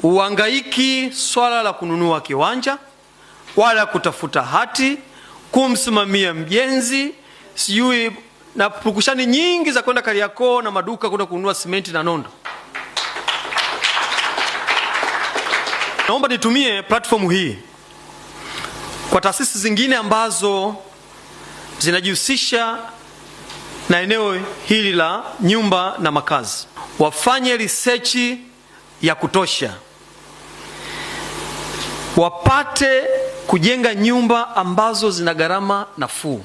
Uhangaiki swala la kununua kiwanja wala kutafuta hati, kumsimamia mjenzi, sijui na pukushani nyingi za kwenda Kariakoo na maduka kwenda kununua simenti na nondo. Naomba nitumie platform hii kwa taasisi zingine ambazo zinajihusisha na eneo hili la nyumba na makazi, wafanye research ya kutosha, wapate kujenga nyumba ambazo zina gharama nafuu,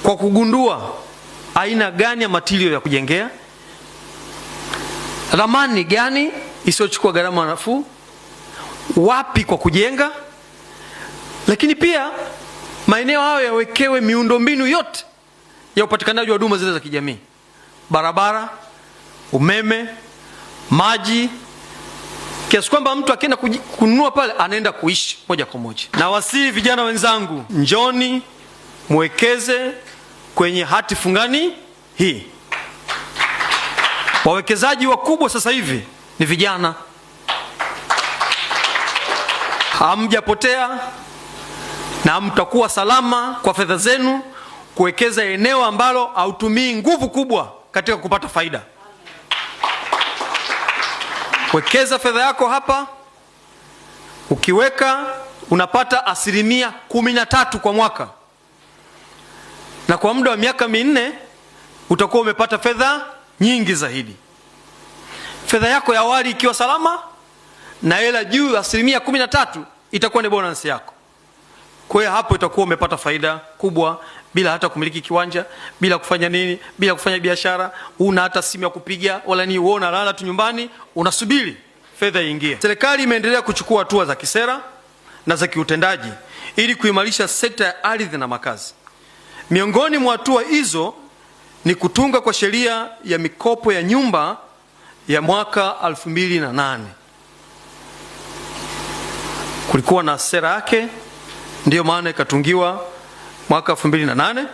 kwa kugundua aina gani ya material ya kujengea, ramani gani isiyochukua gharama nafuu, wapi kwa kujenga, lakini pia maeneo hayo yawekewe miundombinu yote ya upatikanaji wa huduma zile za kijamii: barabara, umeme, maji, kiasi kwamba mtu akienda kununua pale anaenda kuishi moja kwa moja. Na wasihi vijana wenzangu, njoni muwekeze kwenye hati fungani hii. Wawekezaji wakubwa sasa hivi ni vijana. Hamjapotea na mtakuwa salama kwa fedha zenu kuwekeza eneo ambalo hautumii nguvu kubwa katika kupata faida. Wekeza fedha yako hapa, ukiweka unapata 13% kwa mwaka, na kwa muda wa miaka 4 utakuwa umepata fedha nyingi zaidi. Fedha yako ya awali ikiwa salama na hela juu 13% itakuwa ni bonus yako. Kwa hiyo hapo itakuwa umepata faida kubwa bila hata kumiliki kiwanja, bila kufanya nini, bila kufanya biashara, una hata simu ya kupiga wala ni uona, lala tu nyumbani unasubiri fedha iingie. Serikali imeendelea kuchukua hatua za kisera na za kiutendaji ili kuimarisha sekta ya ardhi na makazi. Miongoni mwa hatua hizo ni kutunga kwa sheria ya mikopo ya nyumba ya mwaka 2008. Kulikuwa na sera yake, ndiyo maana ikatungiwa mwaka 2008,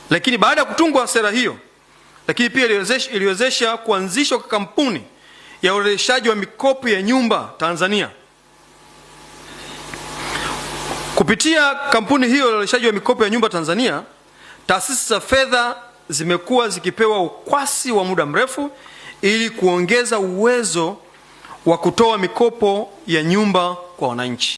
lakini baada ya kutungwa sera hiyo, lakini pia iliwezesha kuanzishwa kwa kampuni ya urejeshaji wa mikopo ya nyumba Tanzania. Kupitia kampuni hiyo ya urejeshaji wa mikopo ya nyumba Tanzania, taasisi za fedha zimekuwa zikipewa ukwasi wa muda mrefu ili kuongeza uwezo wa kutoa mikopo ya nyumba kwa wananchi.